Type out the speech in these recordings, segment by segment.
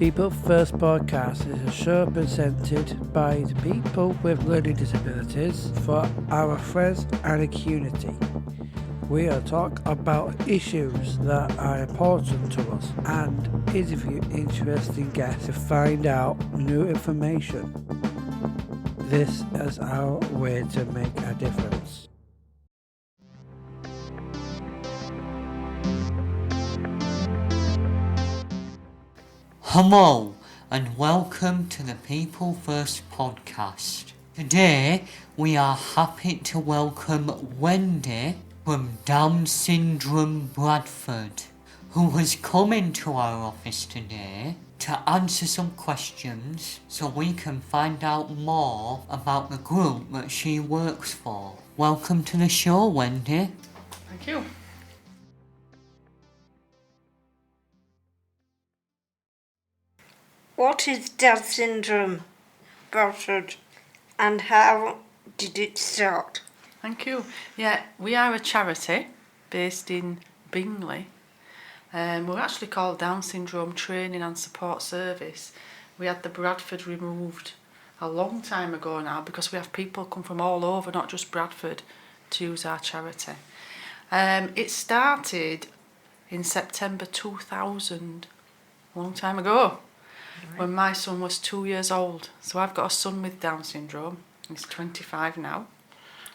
People First podcast is a show presented by the people with learning disabilities for our friends and a community. We will talk about issues that are important to us and interview interesting guests to find out new information. This is our way to make a difference. Hello and welcome to the People First podcast. Today we are happy to welcome Wendy from Down Syndrome Bradford, who has come into our office today to answer some questions so we can find out more about the group that she works for. Welcome to the show, Wendy. Thank you. What is Down Syndrome Bradford and how did it start? Thank you. Yeah, we are a charity based in Bingley. We're actually called Down Syndrome Training and Support Service. We had the Bradford removed a long time ago now because we have people come from all over, not just Bradford, to use our charity. It started in September 2000, a long time ago. Right. When my son was 2 years old. So I've got a son with Down syndrome. He's 25 now.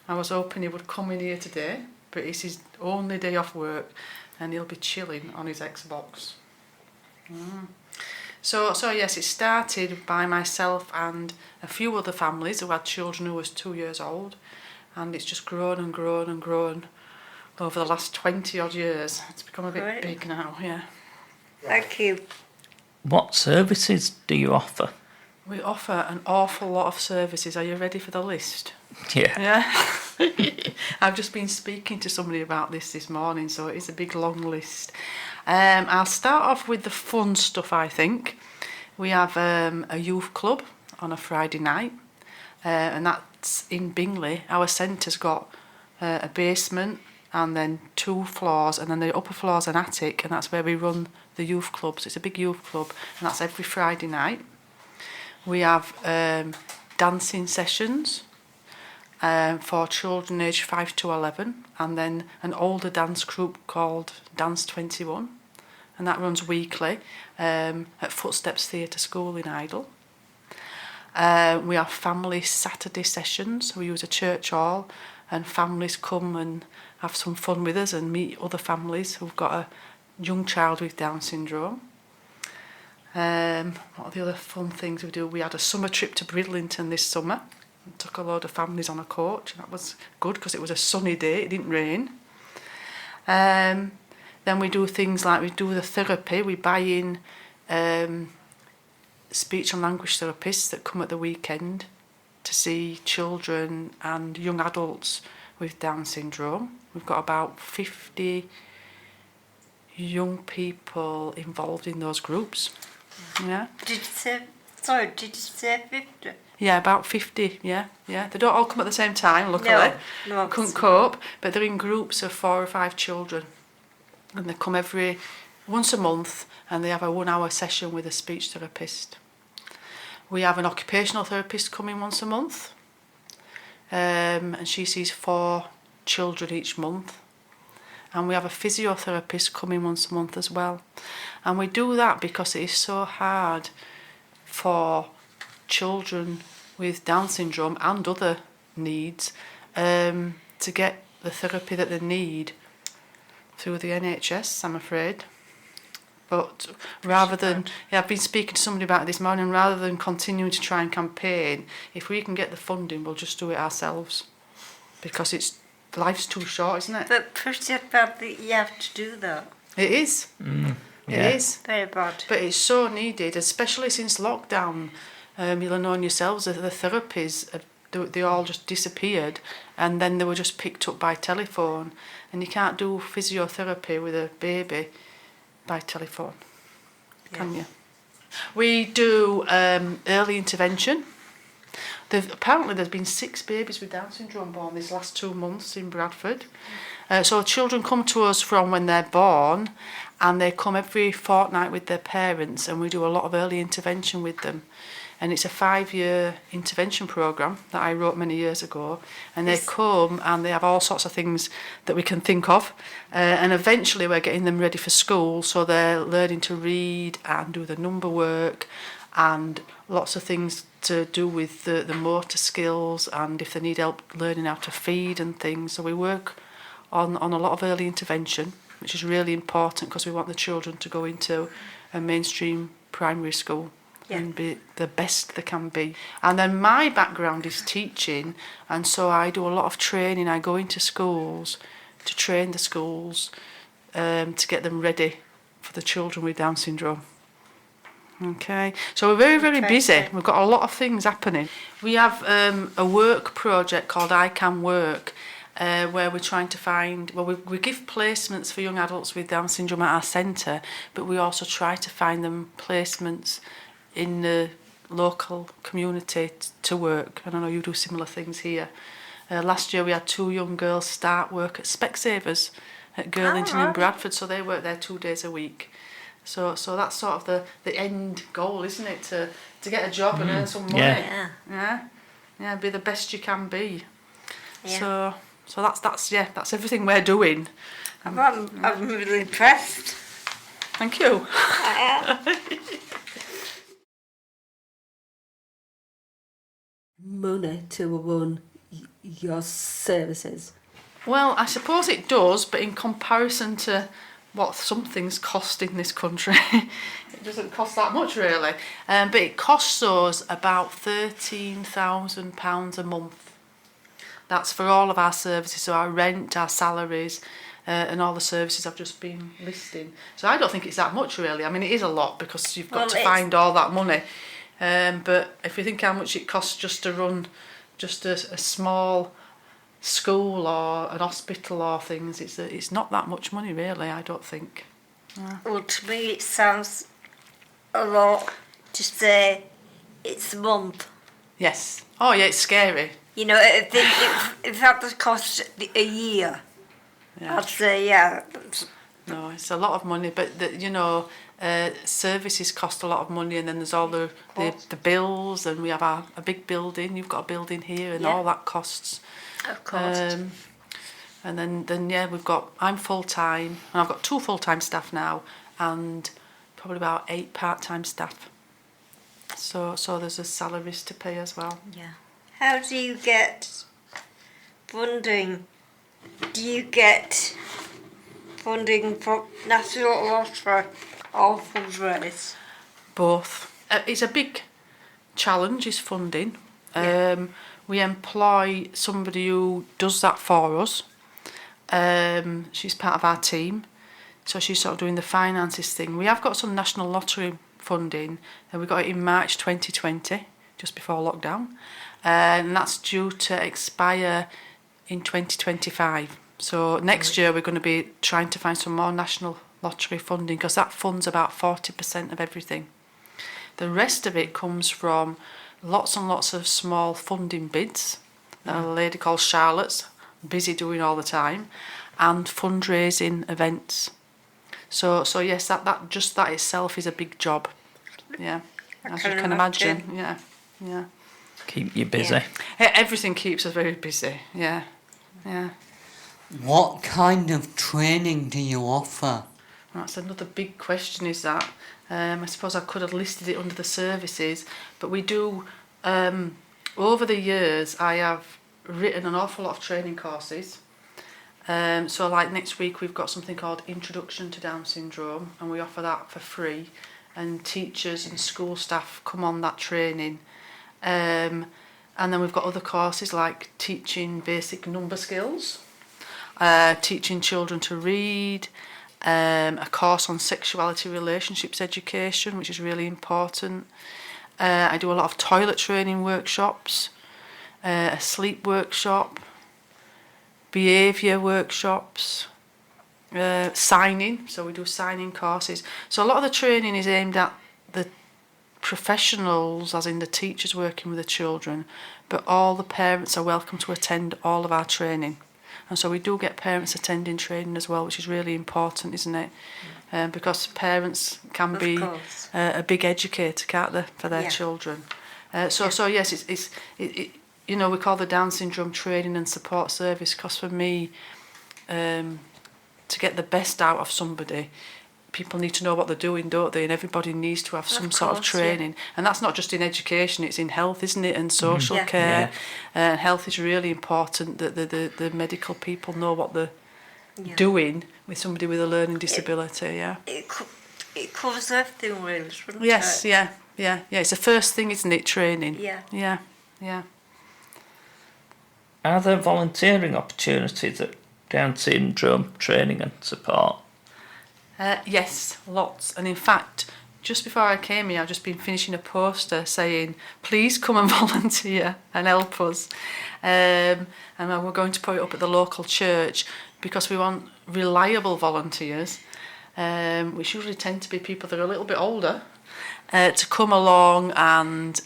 I was hoping he would come in here today, but it's his only day off work and he'll be chilling on his Xbox. So yes, it started by myself and a few other families who had children who was 2 years old, and it's just grown and grown and grown over the last 20 odd years. It's become a bit big now, yeah. Thank you. What services do you offer? We offer an awful lot of services. Are you ready for the list? Yeah. I've just been speaking to somebody about this morning, so it is a big long list. I'll start off with the fun stuff, I think. We have a youth club on a Friday night, and that's in Bingley. Our centre's got a basement and then 2 floors, and then the upper floor's an attic, and that's where we run the youth club. So it's a big youth club, and that's every Friday night. We have dancing sessions for children aged 5 to 11, and then an older dance group called Dance 21, and that runs weekly at Footsteps Theatre School in Idle. We have family Saturday sessions. We use a church hall, and families come and have some fun with us and meet other families who've got a young child with Down syndrome. What are the other fun things we do? We had a summer trip to Bridlington this summer and took a load of families on a coach. That was good because it was a sunny day, it didn't rain. Then we do things like we do the therapy. We buy in speech and language therapists that come at the weekend to see children and young adults with Down syndrome. We've got about 50 young people involved in those groups. Yeah. Did you say 50? Yeah, about 50, yeah. They don't all come at the same time, luckily. No, couldn't cope, but they're in groups of 4 or 5 children. And they come once a month, and they have a 1-hour session with a speech therapist. We have an occupational therapist coming once a month, and she sees 4 children each month. And we have a physiotherapist coming once a month as well. And we do that because it is so hard for children with Down syndrome and other needs to get the therapy that they need through the NHS, I'm afraid. But rather than, I've been speaking to somebody about it this morning, rather than continuing to try and campaign, if we can get the funding, we'll just do it ourselves. Because life's too short, isn't it? But pretty bad that you have to do that. It is. It is. Very bad. But it's so needed, especially since lockdown. You'll have known yourselves that the therapies, they all just disappeared, and then they were just picked up by telephone. And you can't do physiotherapy with a baby by telephone, can you? We do early intervention. Apparently there's been 6 babies with Down syndrome born these last 2 months in Bradford. So children come to us from when they're born, and they come every fortnight with their parents, and we do a lot of early intervention with them. And it's a 5-year intervention programme that I wrote many years ago. And they come and they have all sorts of things that we can think of. And eventually we're getting them ready for school. So they're learning to read and do the number work and lots of things to do with the motor skills, and if they need help learning how to feed and things. So we work on a lot of early intervention, which is really important because we want the children to go into a mainstream primary school. Yeah. And be the best they can be. And then my background is teaching, and so I do a lot of training. I go into schools to train the schools to get them ready for the children with Down syndrome. Okay, so we're very, very busy. We've got a lot of things happening. We have a work project called I Can Work, where we're trying to find, well, we give placements for young adults with Down syndrome at our centre, but we also try to find them placements in the local community to work. And I know you do similar things here. Last year we had 2 young girls start work at Specsavers at Girlington in Bradford, so they work there 2 days a week. So that's sort of the end goal, isn't it? To get a job and earn some money. Yeah, be the best you can be. Yeah. So that's everything we're doing. I'm really impressed. Thank you. Money to run your services? Well, I suppose it does, but in comparison to what some things cost in this country, it doesn't cost that much really. But it costs us about £13,000 a month. That's for all of our services, so our rent, our salaries, and all the services I've just been listing. So I don't think it's that much really. I mean, it is a lot because you've got to find all that money. But if you think how much it costs just to run just a small school or an hospital or things, it's not that much money really, I don't think. Well, to me it sounds a lot to say it's a month. Yes. Oh yeah, it's scary. You know, if that would cost a year, I'd say, yeah. No, it's a lot of money, but services cost a lot of money, and then there's all the bills, and we have a big building. You've got a building here, and all that costs. Of course. And then I'm full time, and I've got 2 full-time staff now, and probably about 8 part-time staff. So there's a salaries to pay as well. Yeah. How do you get funding? Do you get funding from National Lottery or fundraise? Both. It's a big challenge, is funding. We employ somebody who does that for us. She's part of our team, so she's sort of doing the finances thing. We have got some National Lottery funding, and we got it in March 2020, just before lockdown, and that's due to expire in 2025. So next year we're going to be trying to find some more National Lottery funding, because that funds about 40% of everything. The rest of it comes from lots and lots of small funding bids that a lady called Charlotte's busy doing all the time, and fundraising events. So yes, that itself is a big job. Yeah, as you can imagine. Yeah. Keep you busy. Yeah. Everything keeps us very busy. Yeah. What kind of training do you offer? That's another big question, is that. I suppose I could have listed it under the services, but we do, over the years, I have written an awful lot of training courses. So like next week we've got something called Introduction to Down Syndrome, and we offer that for free, and teachers and school staff come on that training. And then we've got other courses like teaching basic number skills, teaching children to read, a course on sexuality relationships education, which is really important. I do a lot of toilet training workshops, a sleep workshop, behaviour workshops, signing, so we do signing courses. So a lot of the training is aimed at the professionals, as in the teachers working with the children, but all the parents are welcome to attend all of our training. And so we do get parents attending training as well, which is really important, isn't it? Because parents can Of be course. a big educator, can't they, for their Yeah. children. So yes, it, you know, we call the Down syndrome training and support service, because for me, to get the best out of somebody, people need to know what they're doing, don't they? And everybody needs to have some sort of course, yeah. training. And that's not just in education, it's in health, isn't it? And social Yeah. care. Health is really important, that the medical people know what they're doing with somebody with a learning disability, yeah. It covers everything, really, shouldn't Yes, it? yeah. It's the first thing, isn't it, training? Yeah. Yeah. Are there volunteering opportunities at Down syndrome training and support? Yes, lots. And in fact, just before I came here, I've just been finishing a poster saying, please come and volunteer and help us. And we're going to put it up at the local church, because we want reliable volunteers, which usually tend to be people that are a little bit older, to come along and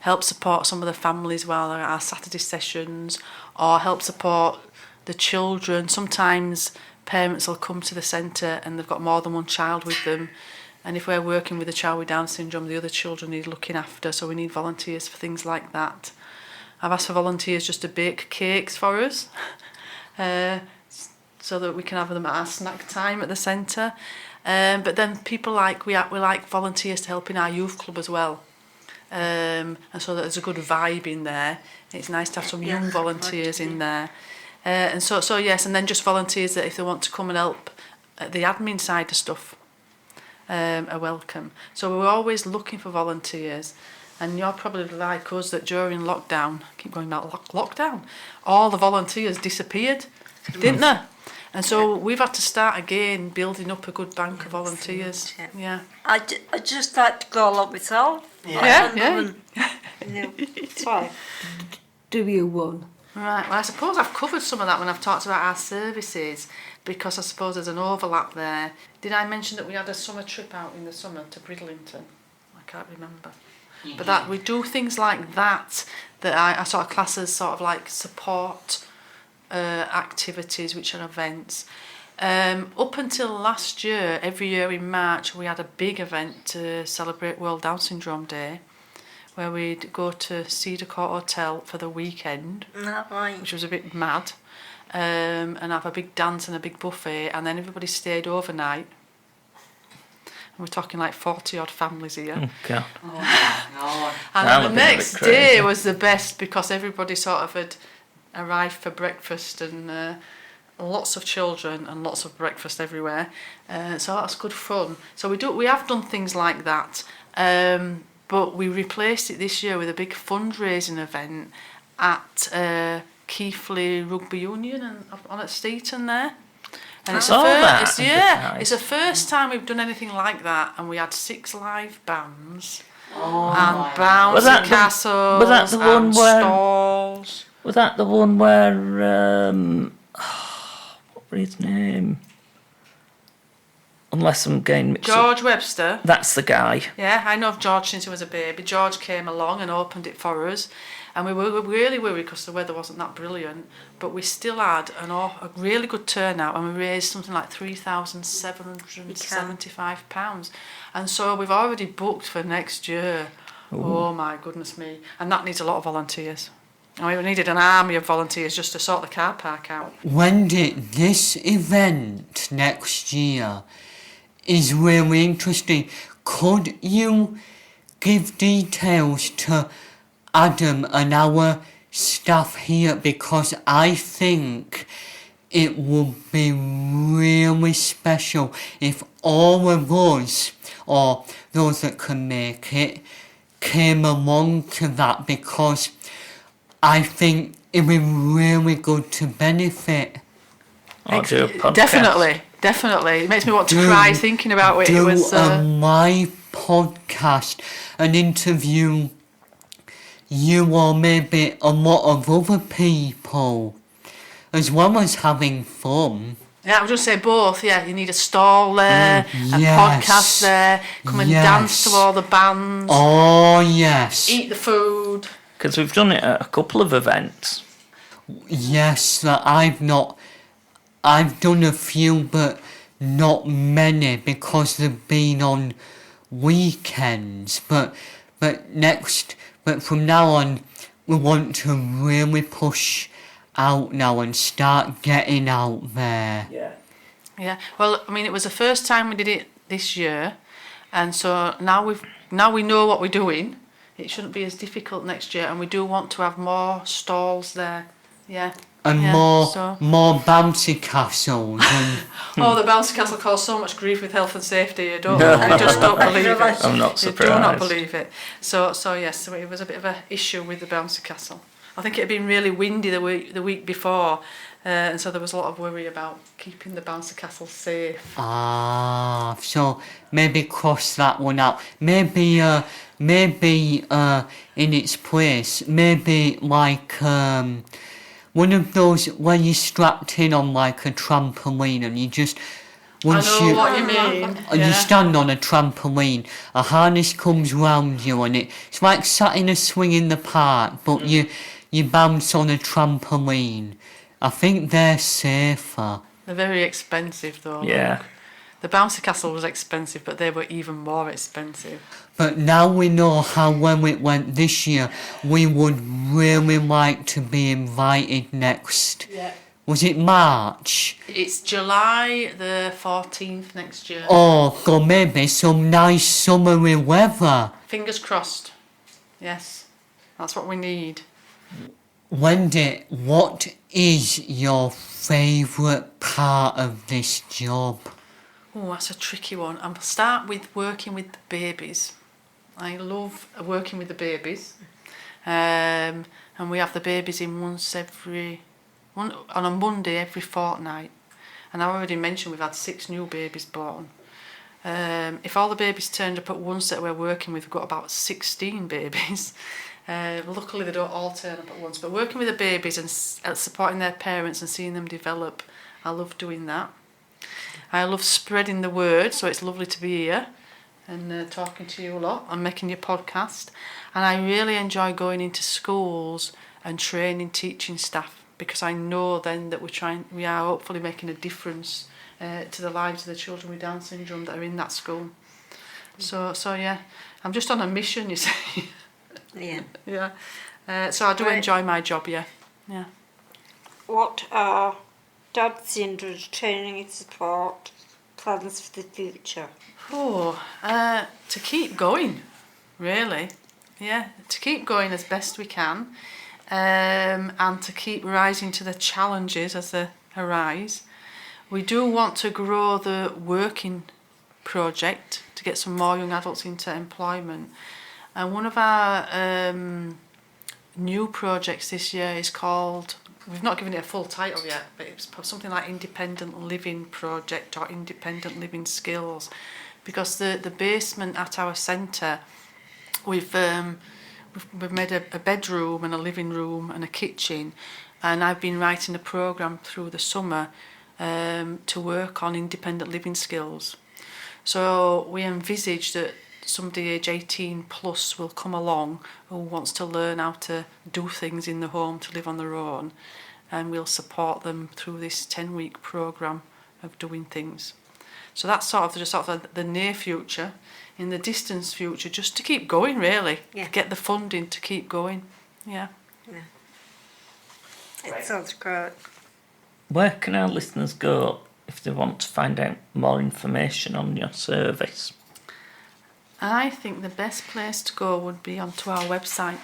help support some of the families while they're at our Saturday sessions, or help support the children. Sometimes parents will come to the centre and they've got more than one child with them, and if we're working with a child with Down syndrome, the other children need looking after, so we need volunteers for things like that. I've asked for volunteers just to bake cakes for us, so that we can have them at our snack time at the centre. But then people we like volunteers to help in our youth club as well. And so that there's a good vibe in there. It's nice to have some young volunteers in there. And so yes, and then just volunteers that if they want to come and help at the admin side of stuff, are welcome. So we're always looking for volunteers. And you're probably like us, that during lockdown, I keep going about lockdown, all the volunteers disappeared, didn't they? And so we've had to start again building up a good bank of volunteers. Yeah. I just like to go along myself. Yeah. It's fine. Do you one? Right, well I suppose I've covered some of that when I've talked about our services, because I suppose there's an overlap there. Did I mention that we had a summer trip out in the summer to Bridlington? I can't remember. But that we do things like that I sort of class as sort of like support activities, which are events. Up until last year, every year in March, we had a big event to celebrate World Down Syndrome Day, where we'd go to Cedar Court Hotel for the weekend, which was a bit mad, and have a big dance and a big buffet, and then everybody stayed overnight. And we're talking like 40 odd families here. Okay. And then the next day was the best, because everybody sort of had arrived for breakfast, and lots of children and lots of breakfast everywhere. So that's good fun. So we have done things like that. But we replaced it this year with a big fundraising event at Keighley Rugby Union and on at Steeton there. And it's the first time we've done anything like that, and we had 6 live bands and bouncy castles was that the one and where, stalls. Was that the one where what was his name? Unless I'm getting mixed up. George Webster. That's the guy. Yeah, I know of George since he was a baby. George came along and opened it for us, and we were really worried because the weather wasn't that brilliant, but we still had a really good turnout, and we raised something like £3,775. And so we've already booked for next year. Ooh. Oh my goodness me. And that needs a lot of volunteers. I mean, we needed an army of volunteers just to sort the car park out. Wendy, this event next year is really interesting. Could you give details to Adam and our staff here? Because I think it would be really special if all of us, or those that can make it, came along to that, because I think it'd be really good to benefit. Definitely. It makes me want to cry thinking about it. It was a live podcast, an interview you or maybe a lot of other people, as well as having fun. Yeah, I would just say both. Yeah, you need a stall there, a podcast there, come and dance to all the bands. Oh, yes. Eat the food. Because we've done it at a couple of events. Yes, I've done a few, but not many because they've been on weekends. But from now on, we want to really push out now and start getting out there. Yeah. Yeah. Well, I mean, it was the first time we did it this year, and so now we know what we're doing. It shouldn't be as difficult next year, and we do want to have more stalls there. Yeah. And Yeah, more so- bouncy castles. And Oh, the bouncy castle caused so much grief with health and safety. You just don't believe it. I'm not You do not surprised. believe it. So yes, so it was a bit of an issue with the bouncy castle. I think it had been really windy the week before, and so there was a lot of worry about keeping the bouncy castle safe. so maybe cross that one out. Maybe in its place, maybe like one of those where you're strapped in on like a trampoline and you just once I know what you mean. you stand on a trampoline, a harness comes round you and it's like sat in a swing in the park, but you bounce on a trampoline. I think they're safer. They're very expensive though. Yeah. Look. The bouncy castle was expensive, but they were even more expensive. But now we know how well it went this year, we would really like to be invited next. Yeah. Was it March? It's July the 14th next year. Oh, God, maybe some nice summery weather. Fingers crossed. Yes, that's what we need. Wendy, what is your favourite part of this job? Oh, that's a tricky one. I'll start with working with the babies. I love working with the babies. And we have the babies in on a Monday every fortnight. And I already mentioned we've had 6 new babies born. If all the babies turned up at once that we're working with, we've got about 16 babies. Luckily they don't all turn up at once. But working with the babies and supporting their parents and seeing them develop, I love doing that. I love spreading the word, so it's lovely to be here and talking to you a lot and making your podcast. And I really enjoy going into schools and training teaching staff, because I know then that we are hopefully making a difference to the lives of the children with Down syndrome that are in that school. So yeah, I'm just on a mission, you see. Yeah. Yeah. So I do enjoy my job, yeah. Yeah. What are Down syndrome training and support plans for the future? Oh, to keep going, really. Yeah, to keep going as best we can, and to keep rising to the challenges as they arise. We do want to grow the working project to get some more young adults into employment. And one of our new projects this year is called, we've not given it a full title yet, but it's something like Independent Living Project or Independent Living Skills, because the basement at our centre, we've made a bedroom and a living room and a kitchen, and I've been writing a programme through the summer to work on independent living skills. So we envisage that somebody age 18 plus will come along who wants to learn how to do things in the home to live on their own, and we'll support them through this 10-week programme of doing things. So that's sort of the near future. In the distance future, just to keep going, really. Yeah. Get the funding to keep going. Yeah. It sounds great. Where can our listeners go if they want to find out more information on your service? I think the best place to go would be onto our website.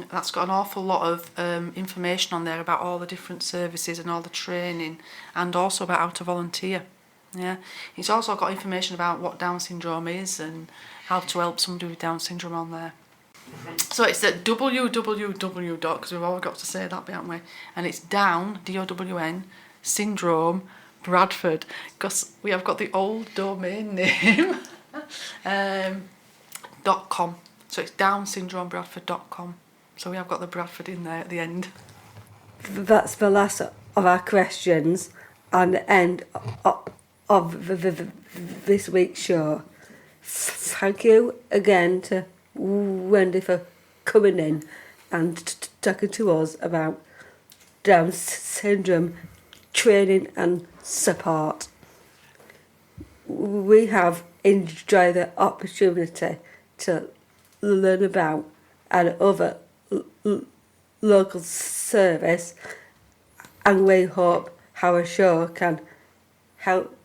That's got an awful lot of information on there about all the different services and all the training, and also about how to volunteer. Yeah, it's also got information about what Down syndrome is and how to help somebody with Down syndrome on there. So it's at www. Because we've all got to say that bit, haven't we? And it's Down, D-O-W-N, syndrome, Bradford, because we have got the old domain name, .com. So it's downsyndromebradford.com. So we have got the Bradford in there at the end. That's the last of our questions and the end of this week's show. Thank you again to Wendy for coming in and talking to us about Down syndrome training and support. We have enjoyed the opportunity to learn about and other local service, and we hope our show can help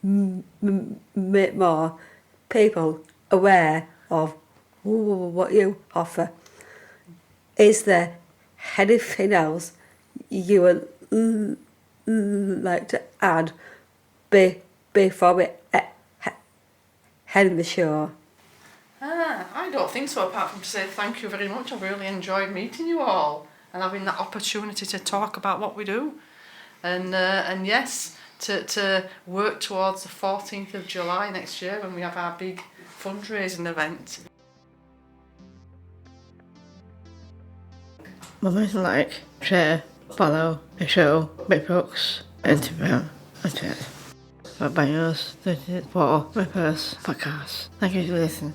make more people aware of what you offer. Is there anything else you would like to add before we end the show? I don't think so, apart from to say thank you very much. I've really enjoyed meeting you all and having that opportunity to talk about what we do. And yes, to work towards the 14th of July next year when we have our big fundraising event. Moments like, share, follow the show, Big Books, Instagram, and Twitter. For buyers, for my first podcast. Thank you for listening.